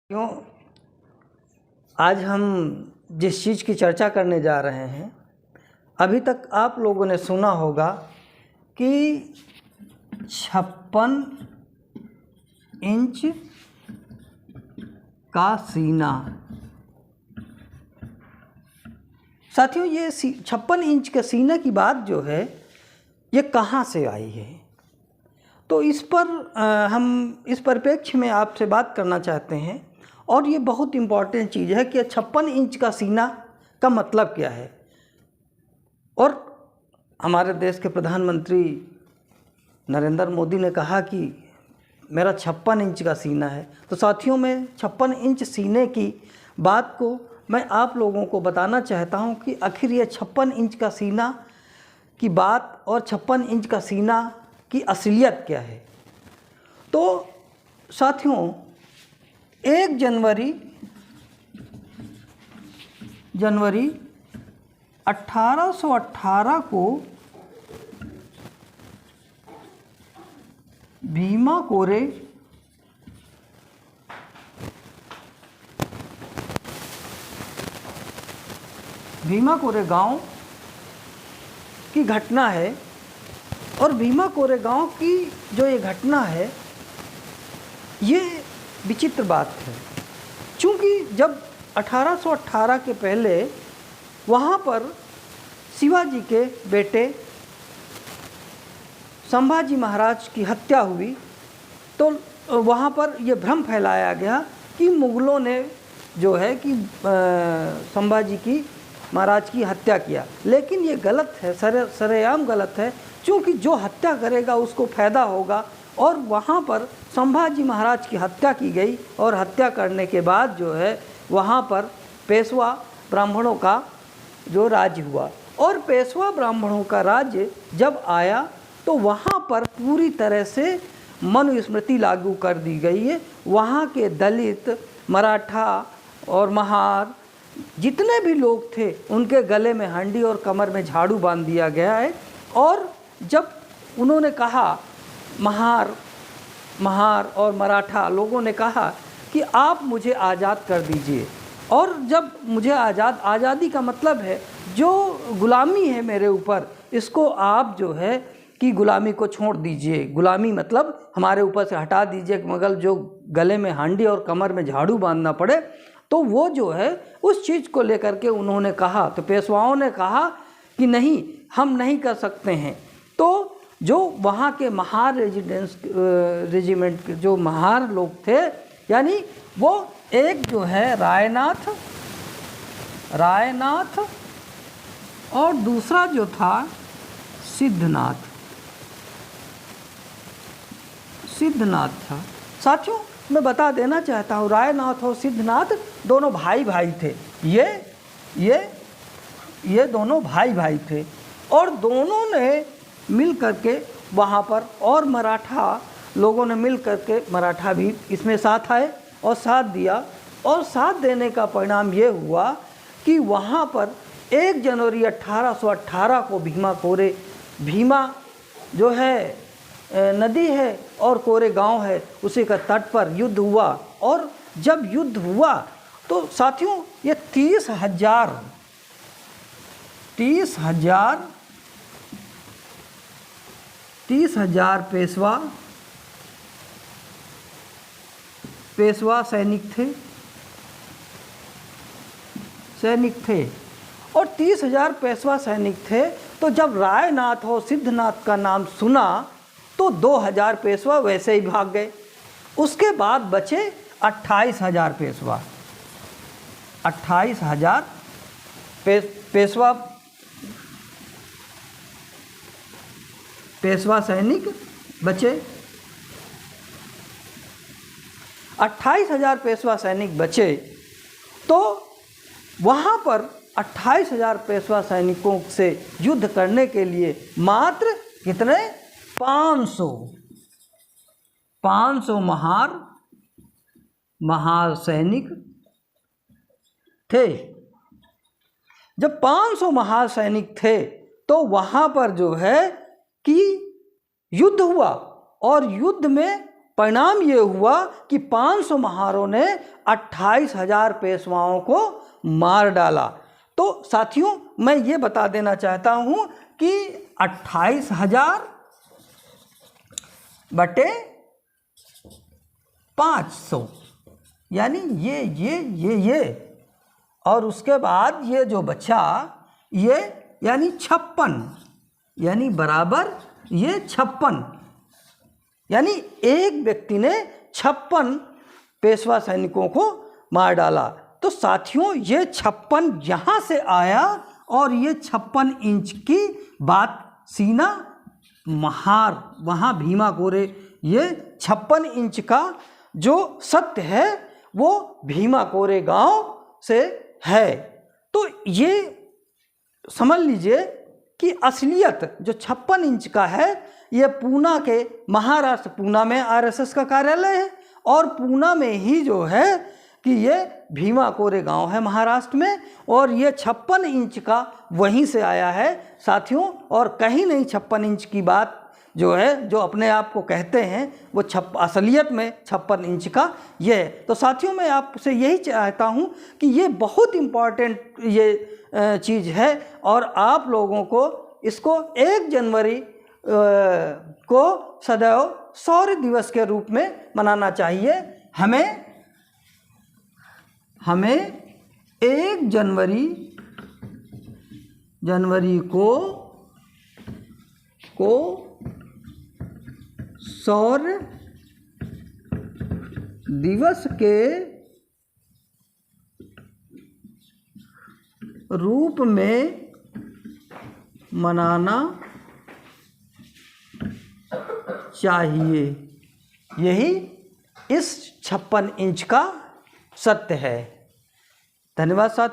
क्यों आज हम जिस चीज़ की चर्चा करने जा रहे हैं, अभी तक आप लोगों ने सुना होगा कि 56 इंच का सीना। साथियों, ये 56 इंच के सीने की बात जो है ये कहाँ से आई है, तो इस पर हम इस परिप्रेक्ष्य में आपसे बात करना चाहते हैं। और ये बहुत इम्पॉर्टेंट चीज़ है कि 56 इंच का सीना का मतलब क्या है। और हमारे देश के प्रधानमंत्री नरेंद्र मोदी ने कहा कि मेरा 56 इंच का सीना है। तो साथियों, मैं 56 इंच सीने की बात को मैं आप लोगों को बताना चाहता हूं कि आखिर ये 56 इंच का सीना की बात और 56 इंच का सीना की असलियत क्या है। तो साथियों, 1 जनवरी 1818 को भीमा कोरे गांव की घटना है। और भीमा कोरे गांव की जो ये घटना है, ये विचित्र बात है, क्योंकि जब 1818 के पहले वहाँ पर शिवाजी के बेटे संभाजी महाराज की हत्या हुई, तो वहाँ पर ये भ्रम फैलाया गया कि मुग़लों ने जो है कि संभाजी की महाराज की हत्या किया। लेकिन ये गलत है, सरेआम गलत है, क्योंकि जो हत्या करेगा उसको फ़ायदा होगा। और वहाँ पर संभाजी महाराज की हत्या की गई और हत्या करने के बाद जो है वहाँ पर पेशवा ब्राह्मणों का जो राज्य हुआ। और पेशवा ब्राह्मणों का राज्य जब आया तो वहाँ पर पूरी तरह से मनुस्मृति लागू कर दी गई है। वहाँ के दलित, मराठा और महार जितने भी लोग थे उनके गले में हंडी और कमर में झाड़ू बांध दिया गया है। और जब उन्होंने कहा, महार और मराठा लोगों ने कहा कि आप मुझे आज़ाद कर दीजिए। और जब मुझे आज़ादी का मतलब है जो गुलामी है मेरे ऊपर, इसको आप जो है कि गुलामी को छोड़ दीजिए। गुलामी मतलब हमारे ऊपर से हटा दीजिए, मगर जो गले में हांडी और कमर में झाड़ू बांधना पड़े, तो वो जो है उस चीज़ को लेकर के उन्होंने कहा। तो पेशवाओं ने कहा कि नहीं, हम नहीं कर सकते हैं। तो जो वहाँ के महार रेजिमेंट के जो महार लोग थे, यानी वो एक जो है रायनाथ और दूसरा जो था सिद्धनाथ था। साथियों, मैं बता देना चाहता हूँ, रायनाथ और सिद्धनाथ दोनों भाई थे। ये दोनों भाई थे। और दोनों ने मिल करके वहाँ पर, और मराठा लोगों ने मिल करके, मराठा भी इसमें साथ आए और साथ दिया। और साथ देने का परिणाम ये हुआ कि वहाँ पर 1 जनवरी 1818 को भीमा जो है नदी है और कोरे गांव है, उसी का तट पर युद्ध हुआ। और जब युद्ध हुआ तो साथियों, ये 30,000 पेशवा सैनिक थे। और 30,000 पेशवा सैनिक थे। तो जब रायनाथ और सिद्धनाथ का नाम सुना तो 2,000 पेशवा वैसे ही भाग गए। उसके बाद बचे 28,000 पेशवा। 28,000 पेशवा सैनिक बचे। 28,000 पेशवा सैनिक बचे। तो वहाँ पर 28,000 पेशवा सैनिकों से युद्ध करने के लिए मात्र कितने 500 महार सैनिक थे। जब 500 महार सैनिक थे तो वहाँ पर जो है कि युद्ध हुआ। और युद्ध में परिणाम ये हुआ कि 500 महारों ने 28,000 पेशवाओं को मार डाला। तो साथियों, मैं ये बता देना चाहता हूँ कि 28,000 बटे 500 यानी ये और उसके बाद ये जो बचा ये यानी 56 यानी बराबर ये 56 यानी एक व्यक्ति ने 56 पेशवा सैनिकों को मार डाला। तो साथियों, ये 56 यहाँ से आया और ये 56 इंच की बात सीना महार वहाँ भीमा कोरे, ये 56 इंच का जो सत्य है वो भीमा कोरे गांव से है। तो ये समझ लीजिए कि असलियत जो 56 इंच का है ये पूना के महाराष्ट्र, पूना में आरएसएस का कार्यालय है और पूना में ही जो है कि ये भीमा कोरे गांव है महाराष्ट्र में, और ये 56 इंच का वहीं से आया है साथियों। और कहीं नहीं 56 इंच की बात जो है, जो अपने आप को कहते हैं वो असलियत में 56 इंच का ये है। तो साथियों, मैं आपसे यही चाहता हूँ कि ये बहुत इम्पॉर्टेंट ये चीज़ है और आप लोगों को इसको 1 जनवरी को सदैव शौर्य दिवस के रूप में मनाना चाहिए। हमें 1 जनवरी को शौर्य दिवस के रूप में मनाना चाहिए। यही इस 56 इंच का सत्य है। धन्यवाद साथियों।